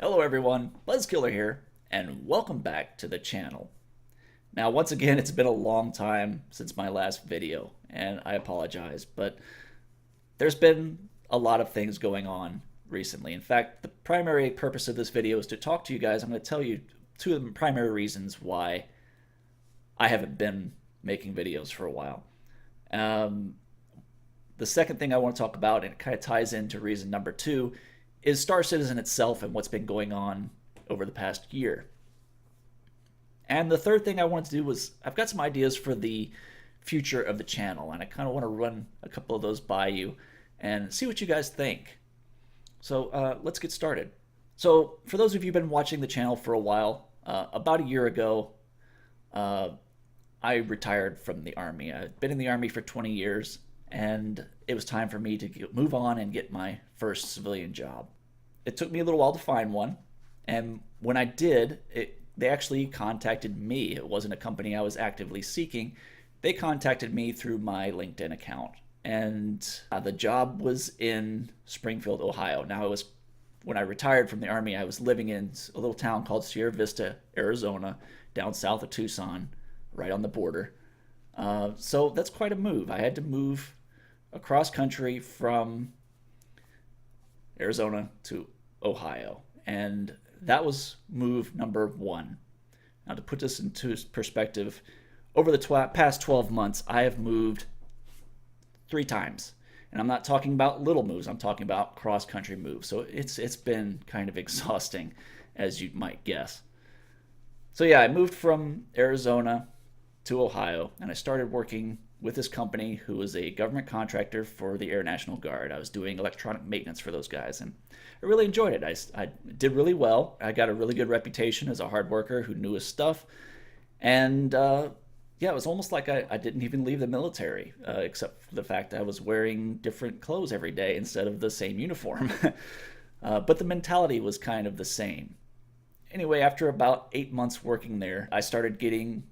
Hello everyone, Buzzkiller here, and welcome back to the channel. Now once again, it's been a long time since my last video, and I apologize, but there's been a lot of things going on recently. In fact, the primary purpose of this video is to talk to you guys. I'm going to tell you two of the primary reasons why I haven't been making videos for a while. The second thing I want to talk about, and it kind of ties into reason number two, is Star Citizen itself and what's been going on over the past year. And the third thing I wanted to do was, I've got some ideas for the future of the channel, and I kind of want to run a couple of those by you and see what you guys think. So let's get started. So for those of you who've been watching the channel for a while, about a year ago, I retired from the Army. I'd been in the Army for 20 years, and it was time for me to move on and get my first civilian job. It took me a little while to find one, and when I did, they actually contacted me. It wasn't a company I was actively seeking. They contacted me through my LinkedIn account, and the job was in Springfield, Ohio. Now, when I retired from the Army, I was living in a little town called Sierra Vista, Arizona, down south of Tucson, right on the border. So that's quite a move. I had to move across country from Arizona to Ohio, and that was move number one. Now, to put this into perspective, over the past 12 months, I have moved 3 times. And I'm not talking about little moves, I'm talking about cross-country moves. So it's been kind of exhausting, as you might guess. So yeah, I moved from Arizona to Ohio, and I started working with this company who was a government contractor for the Air National Guard. I was doing electronic maintenance for those guys, and I really enjoyed it. I did really well. I got a really good reputation as a hard worker who knew his stuff. And yeah, it was almost like I didn't even leave the military, except for the fact that I was wearing different clothes every day instead of the same uniform. But the mentality was kind of the same. Anyway, after about 8 months working there, I started getting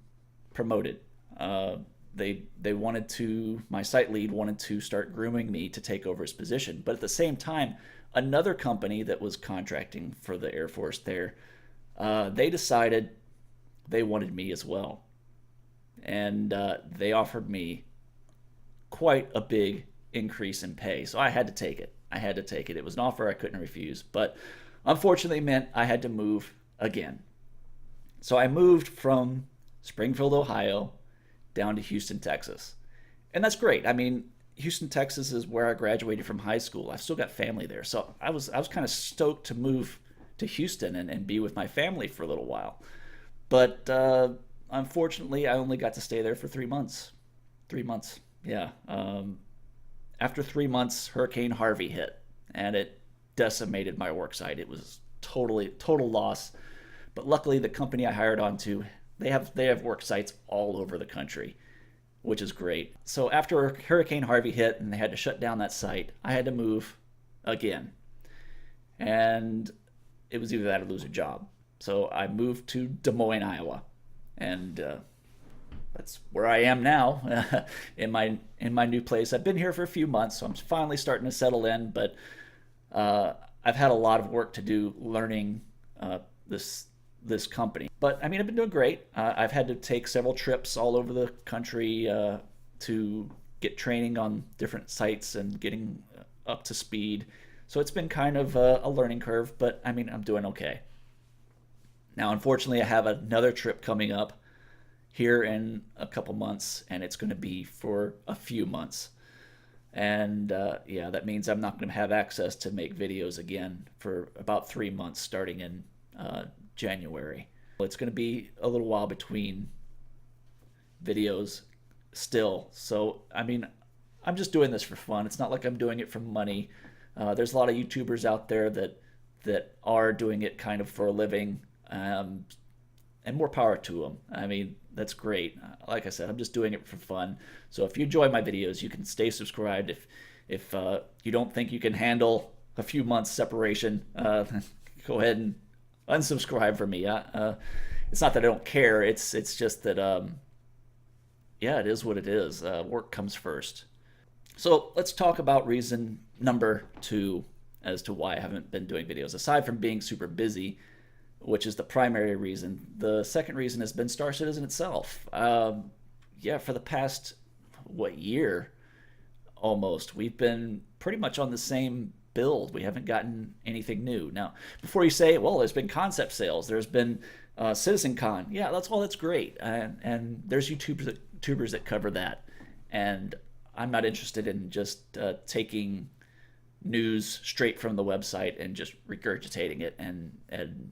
promoted. They wanted to, my site lead wanted to start grooming me to take over his position. But at the same time, another company that was contracting for the Air Force there, they decided they wanted me as well. And they offered me quite a big increase in pay. So I had to take it. I had to take it. It was an offer I couldn't refuse. But unfortunately, it meant I had to move again. So I moved from Springfield, Ohio, down to Houston, Texas. And that's great. I mean, Houston, Texas is where I graduated from high school. I've still got family there. So I was kind of stoked to move to Houston and be with my family for a little while. But unfortunately, I only got to stay there for 3 months. 3 months, yeah. After 3 months, Hurricane Harvey hit, and it decimated my work site. It was total loss. But luckily, the company I hired onto, they have work sites all over the country, which is great. So after Hurricane Harvey hit and they had to shut down that site, I had to move again. And it was either that or lose a job. So I moved to Des Moines, Iowa. And that's where I am now in my new place. I've been here for a few months, so I'm finally starting to settle in, but I've had a lot of work to do learning this company. But I mean, I've been doing great. I've had to take several trips all over the country to get training on different sites and getting up to speed. So it's been kind of a learning curve, but I mean, I'm doing okay. Now, unfortunately, I have another trip coming up here in a couple months, and it's going to be for a few months. And yeah, that means I'm not going to have access to make videos again for about 3 months, starting in January. It's going to be a little while between videos still. So, I mean, I'm just doing this for fun. It's not like I'm doing it for money. There's a lot of YouTubers out there that are doing it kind of for a living, and more power to them. I mean, that's great. Like I said, I'm just doing it for fun. So if you enjoy my videos, you can stay subscribed. If you don't think you can handle a few months separation, go ahead and unsubscribe from me. It's not that I don't care. It's just that yeah, it is what it is. Work comes first. So let's talk about reason number 2 as to why I haven't been doing videos, aside from being super busy, which is the primary reason. The second reason has been Star Citizen itself. Yeah, for the past, what, year almost, we've been pretty much on the same build. We haven't gotten anything new. Now, before you say, well, there's been concept sales, there's been CitizenCon. Yeah, that's great. And there's YouTubers that cover that. And I'm not interested in just taking news straight from the website and just regurgitating it and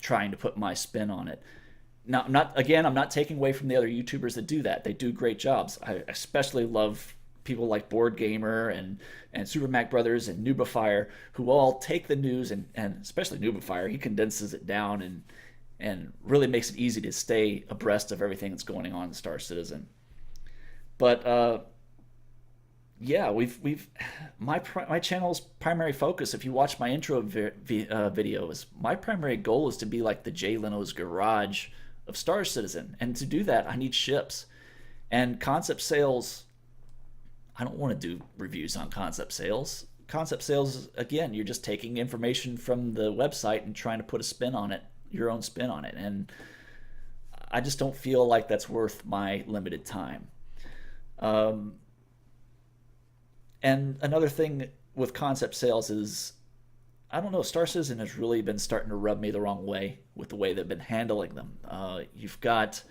trying to put my spin on it. Now, I'm not taking away from the other YouTubers that do that. They do great jobs. I especially love people like Board Gamer and Super Mac Brothers and Noobifier, who all take the news and especially Noobifier, he condenses it down and really makes it easy to stay abreast of everything that's going on in Star Citizen. But yeah, my channel's primary focus. If you watch my intro video, is my primary goal is to be like the Jay Leno's Garage of Star Citizen, and to do that, I need ships and concept sales. I don't want to do reviews on concept sales. Concept sales, again, you're just taking information from the website and trying to put a spin on it, your own spin on it, and I just don't feel like that's worth my limited time. And another thing with concept sales is, I don't know, Star Citizen has really been starting to rub me the wrong way with the way they've been handling them. You've got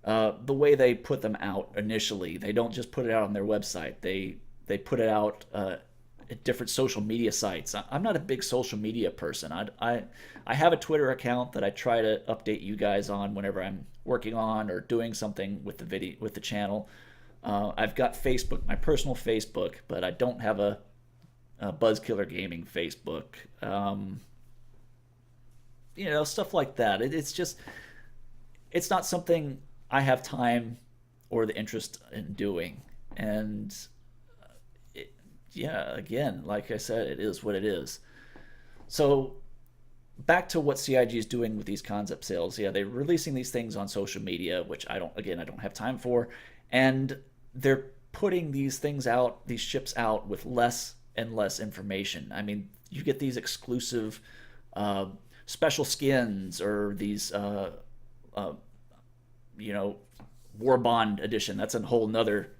the way they put them out initially. They don't just put it out on their website. They put it out at different social media sites. I'm not a big social media person. I have a Twitter account that I try to update you guys on whenever I'm working on or doing something with the channel. I've got Facebook, my personal Facebook, but I don't have a Buzzkiller Gaming Facebook. Stuff like that. It's not something I have time or the interest in doing. And again, like I said, it is what it is. So back to what CIG is doing with these concept sales. Yeah, they're releasing these things on social media, which I don't have time for. And they're putting these things out, these ships out with less and less information. I mean, you get these exclusive special skins or these, War Bond edition. That's a whole nother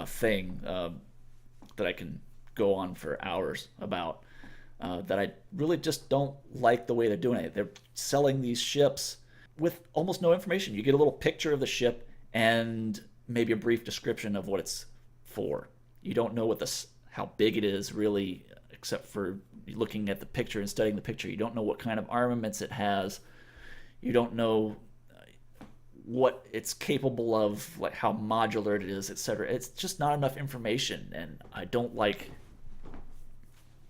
thing that I can go on for hours about. That I really just don't like the way they're doing it. They're selling these ships with almost no information. You get a little picture of the ship and maybe a brief description of what it's for. You don't know how big it is really, except for looking at the picture and studying the picture. You don't know what kind of armaments it has. You don't know what it's capable of, like how modular it is, etc. It's just not enough information, and I don't like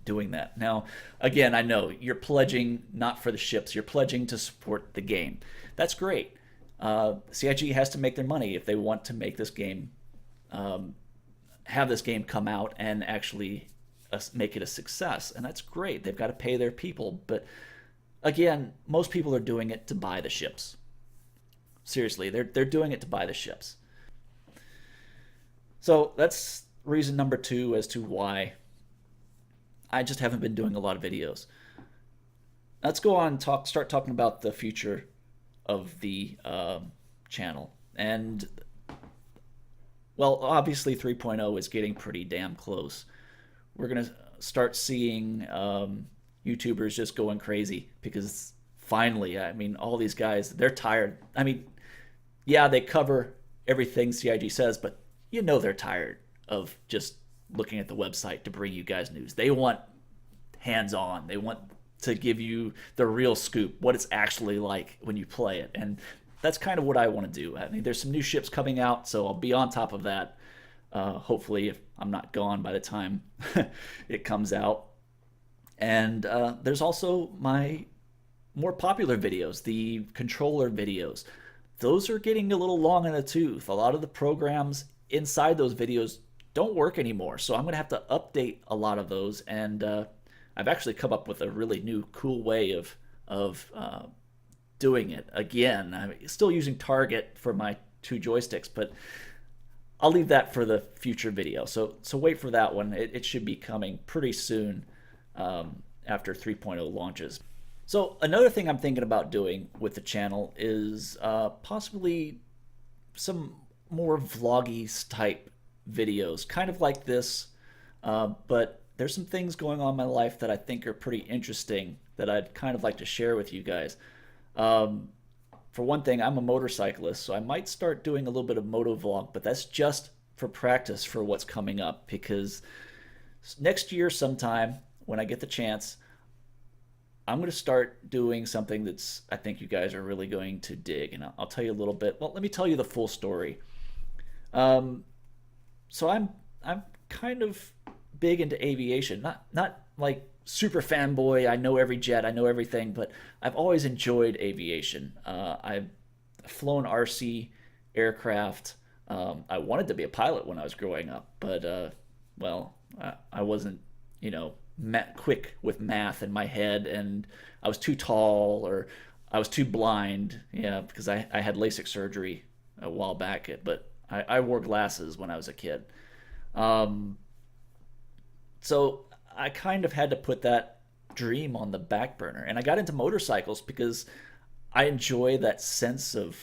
doing that. Now, again, I know you're pledging not for the ships, you're pledging to support the game. That's great. CIG has to make their money if they want to make this game, have this game come out and actually make it a success. And that's great. They've got to pay their people. But again, most people are doing it to buy the ships. Seriously, they're doing it to buy the ships. So that's reason number 2 as to why I just haven't been doing a lot of videos. Let's go on and start talking about the future of the channel. And, well, obviously 3.0 is getting pretty damn close. We're going to start seeing YouTubers just going crazy because finally, I mean, all these guys, they're tired. I mean, yeah, they cover everything CIG says, but they're tired of just looking at the website to bring you guys news. They want hands-on. They want to give you the real scoop, what it's actually like when you play it. And that's kind of what I want to do. I mean, there's some new ships coming out, so I'll be on top of that. Hopefully, if I'm not gone by the time it comes out. And there's also my more popular videos, the controller videos. Those are getting a little long in the tooth. A lot of the programs inside those videos don't work anymore, so I'm going to have to update a lot of those. And I've actually come up with a really new, cool way of doing it. Again, I'm still using Target for my 2 joysticks, but I'll leave that for the future video. So wait for that one. It should be coming pretty soon after 3.0 launches. So another thing I'm thinking about doing with the channel is possibly some more vloggy type videos, kind of like this, but there's some things going on in my life that I think are pretty interesting that I'd kind of like to share with you guys. For one thing, I'm a motorcyclist, so I might start doing a little bit of moto vlog, but that's just for practice for what's coming up, because next year sometime when I get the chance, I'm going to start doing something that's I think you guys are really going to dig, and I'll tell you a little bit. Well, let me tell you the full story. So I'm kind of big into aviation, not like super fanboy. I know every jet, I know everything, but I've always enjoyed aviation. I've flown RC aircraft. I wanted to be a pilot when I was growing up, but well, I wasn't, quick with math in my head, and I was too tall or I was too blind. Yeah, because I had LASIK surgery a while back, but I wore glasses when I was a kid. Um, so I kind of had to put that dream on the back burner, and I got into motorcycles because I enjoy that sense of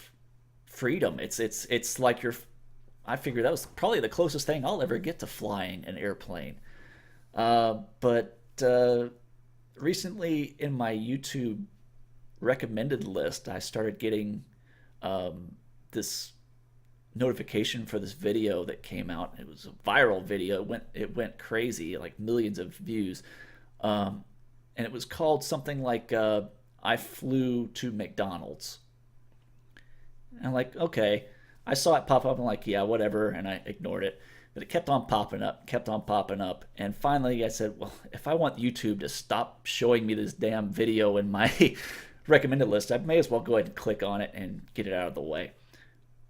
freedom. It's like you're. I figured that was probably the closest thing I'll ever get to flying an airplane. But recently in my YouTube recommended list, I started getting this notification for this video that came out. It was a viral video. It went crazy, like millions of views. And it was called something like "I flew to McDonald's." And I'm like, okay. I saw it pop up. I'm like, yeah, whatever, and I ignored it. But it kept on popping up, kept on popping up, and finally I said, well, if I want YouTube to stop showing me this damn video in my recommended list, I may as well go ahead and click on it and get it out of the way.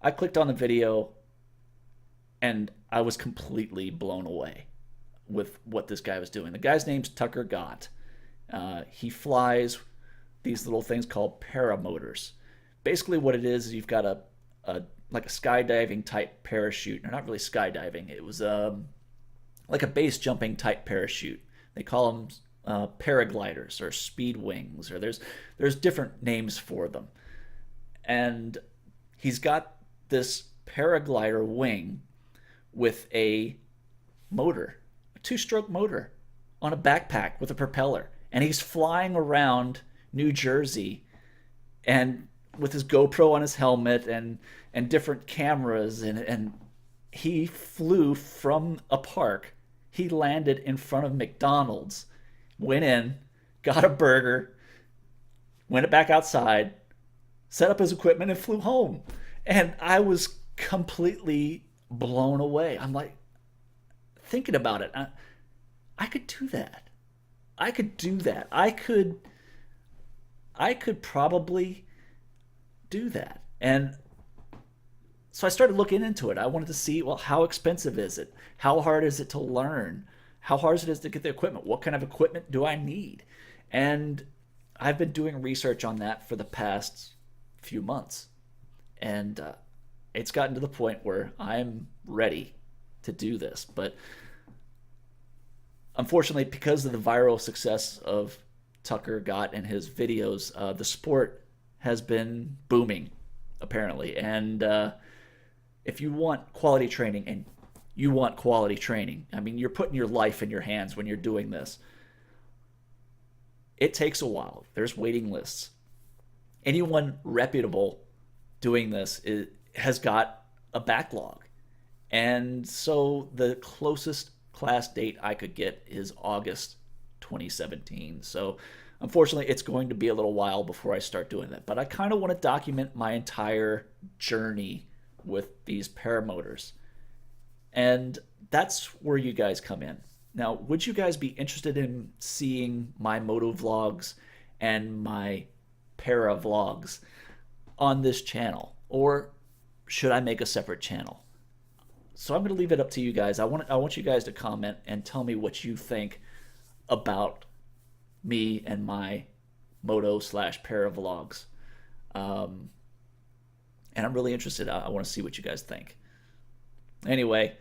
I clicked on the video, and I was completely blown away with what this guy was doing. The guy's name's Tucker Gott. He flies these little things called paramotors. Basically what it is you've got a like a skydiving type parachute. Or not really skydiving. It was like a base jumping type parachute. They call them paragliders or speed wings, or there's different names for them. And he's got this paraglider wing with a motor, a two-stroke motor on a backpack with a propeller, and he's flying around New Jersey and with his GoPro on his helmet and different cameras, and he flew from a park. He landed in front of McDonald's, went in, got a burger, went back outside, set up his equipment, and flew home. And I was completely blown away. I'm like, thinking about it, I could do that. I could do that. I could probably do that. And so I started looking into it. I wanted to see, well, how expensive is it? How hard is it to learn? How hard is it to get the equipment? What kind of equipment do I need? And I've been doing research on that for the past few months. And it's gotten to the point where I'm ready to do this. But unfortunately, because of the viral success of Tucker Gott and his videos, the sport has been booming, apparently. And if you want quality training, and you want quality training, I mean, you're putting your life in your hands when you're doing this. It takes a while. There's waiting lists. Anyone reputable doing this has got a backlog. And so the closest class date I could get is August 2017. So unfortunately, it's going to be a little while before I start doing that. But I kind of want to document my entire journey with these paramotors. And that's where you guys come in. Now, would you guys be interested in seeing my moto vlogs and my para vlogs on this channel? Or should I make a separate channel? So I'm going to leave it up to you guys. I want you guys to comment and tell me what you think about me and my moto / para vlogs. And I'm really interested. I want to see what you guys think. Anyway,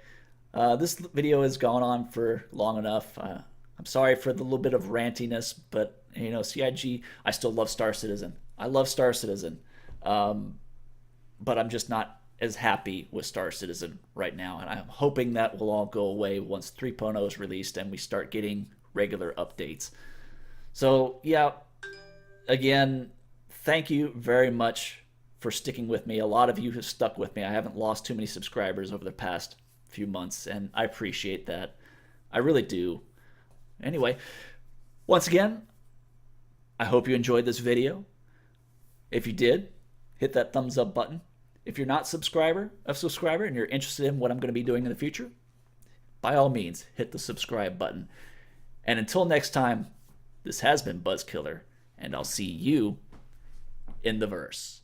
this video has gone on for long enough. I'm sorry for the little bit of rantiness, but CIG, I still love Star Citizen. I love Star Citizen, but I'm just not as happy with Star Citizen right now, and I'm hoping that will all go away once 3.0 is released and we start getting regular updates. So yeah, again, thank you very much for sticking with me. A lot of you have stuck with me. I haven't lost too many subscribers over the past few months, and I appreciate that. I really do. Anyway, once again, I hope you enjoyed this video. If you did, hit that thumbs up button. If you're not a subscriber and you're interested in what I'm going to be doing in the future, by all means, hit the subscribe button. And until next time, this has been Buzzkiller, and I'll see you in the verse.